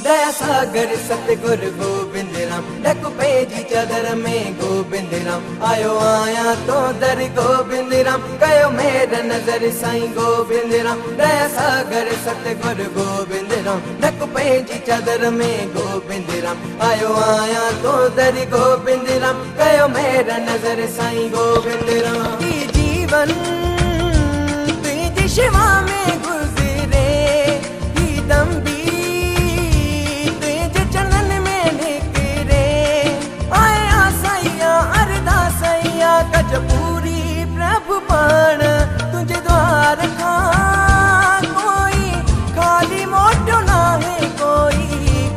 दया सागर सतगुरु Gobind Ram, duck पेजी चादर में गोबिंद राम। आयो आया तो दर गोबिंद राम, कयो मेरा नजर साईं गोबिंद राम। दया सागर सतगुरु गोबिंद राम, डक पेजी चादर में गोबिंद राम। आयो आया तो दर गोबिंद राम, कयो मेरा नजर साईं गोबिंद राम। जीवन तुझी शिवा में गुजरे, ही दम भी तुझे चरणन में निकरे। आया सैया अरदा सैया कज पूरी प्रभु पाण, तुझे द्वार का कोई खाली मोटो ना है, कोई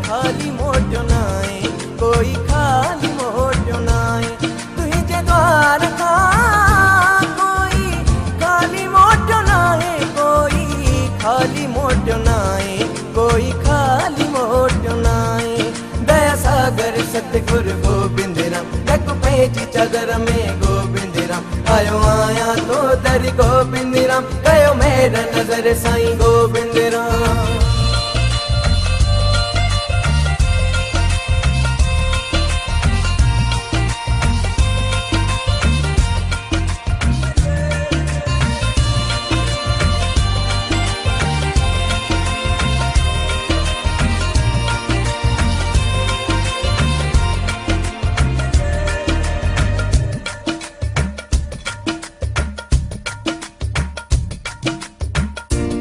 खाली मोटो ना है, कोई खाली मोटो ना है। तुझे द्वार का खाली मोटो नाए, कोई खाली मोटो नाए। दया सागर सतगुरु गोबिंद राम, डक पेजी चादर में गोबिंद राम। आयो आया तो दर गोबिंद राम, कयो मेरा नजर साईं गोबिंद राम।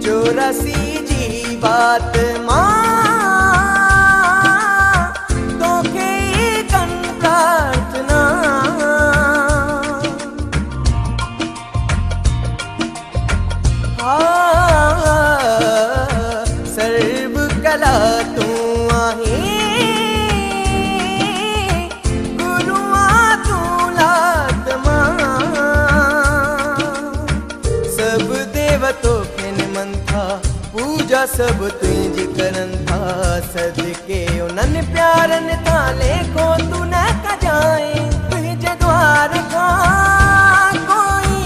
चौरासी जी बात माँ तो के कन प्रार्थना। सर्व कला तू आहे, गुरुआ तू लात माँ। सब देवतो पूजा सब तुझी करन था, सदके उनन प्यारन था लेखो तू न कजाए। तुझे द्वार का कोई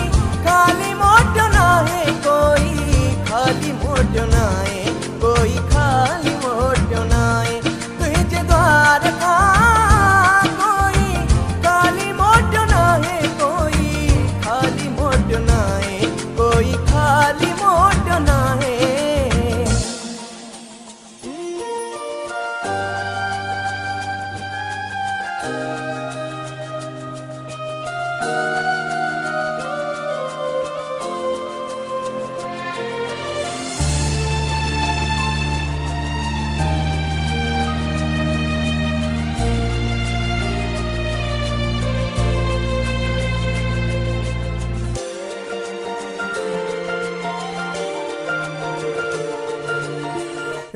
खाली मोटो ना है, कोई खाली मोटो ना है, कोई खाली मोटो ना है। तुझे द्वार का कोई खाली मोटो ना है, कोई खाली मोटो ना है, कोई खाली मोटो ना है।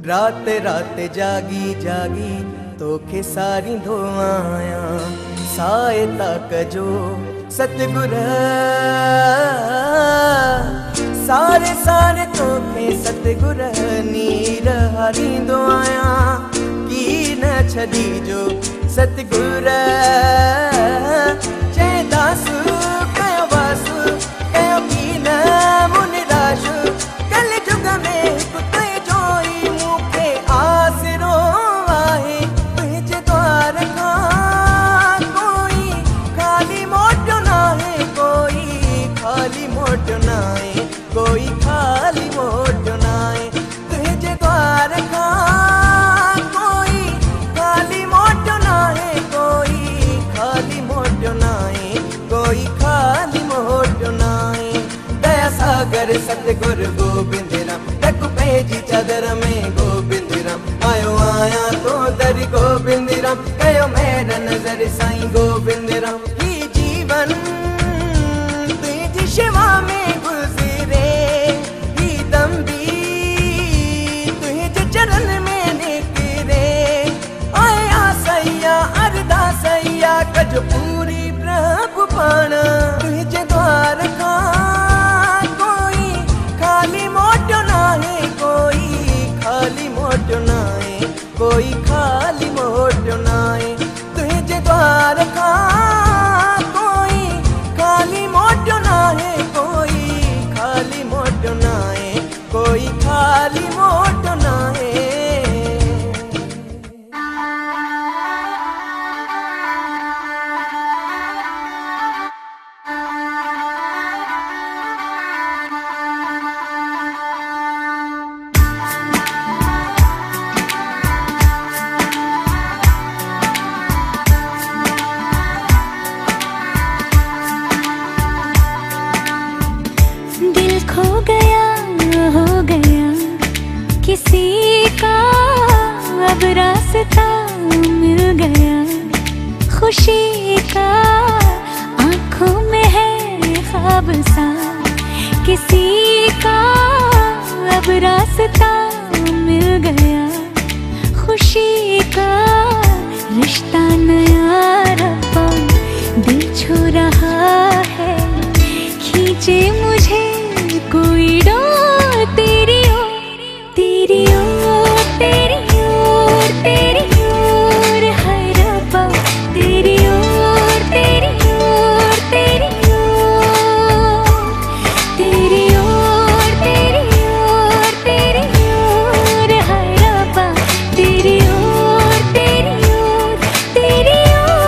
रात रात जागी जागी तोखे सारी धोआया, सहायता कजो सतगुर। सारे सारे तोखे सतगुर नीर हरींदो आया, की न छदी जो सतगुर। जय दासु कयो वासु कयो की न मुनिराशु, कल जुग में कोई खाली मोटो नाए। तुझे द्वार का कोई खाली मोटो नाए, कोई खाली मोटो नाए, कोई खाली मोटो नाए। दया सागर सतगुरु गोबिंद राम, डक पेजी चादर में गोबिंद राम। आयो आया तो दर गोबिंद राम, कयो मेरा नजर साईं गोबिंद राम। ही जीवन तुझी शिवा में गुजरे, ही दम भी तुझे चरण में निकरे। आया सैया अरदा सैया कज पूरी प्रभु पाण, तुझे द्वार का कोई खाली मोटो ना है, कोई खाली मोटो ना है, कोई खाली मोटो ना है। तुझे द्वार का खो गया हो गया किसी का अब रास्ता मिल गया, खुशी का आंखों में है ख्वाब सा, किसी का अब रास्ता मिल गया, खुशी का रिश्ता नया रब्बा दिल छू रहा है, खींचे मुझे कोई डोर तेरी ओर, तेरी ओर, तेरी ओर, तेरी ओर है रब्बा, तेरी ओर, तेरी ओर, तेरी ओर, तेरी ओर, तेरी ओर, तेरी ओर है रब्बा, तेरी ओर, तेरी ओर, तेरी ओर।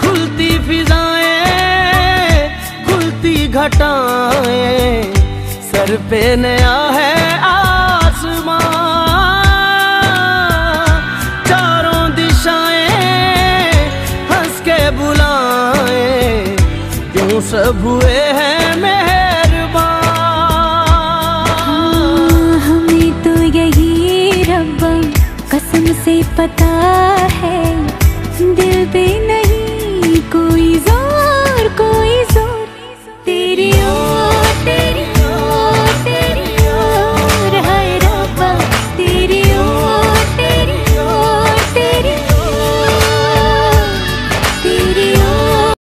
खुलती फिजाएं, खुलती घटाएं, सर पे नया है आसमां, चारों दिशाएं हंस के बुलाएं, यूं सब हुए हैं मेहरबान। हमें तो यही रब्बा कसम से पता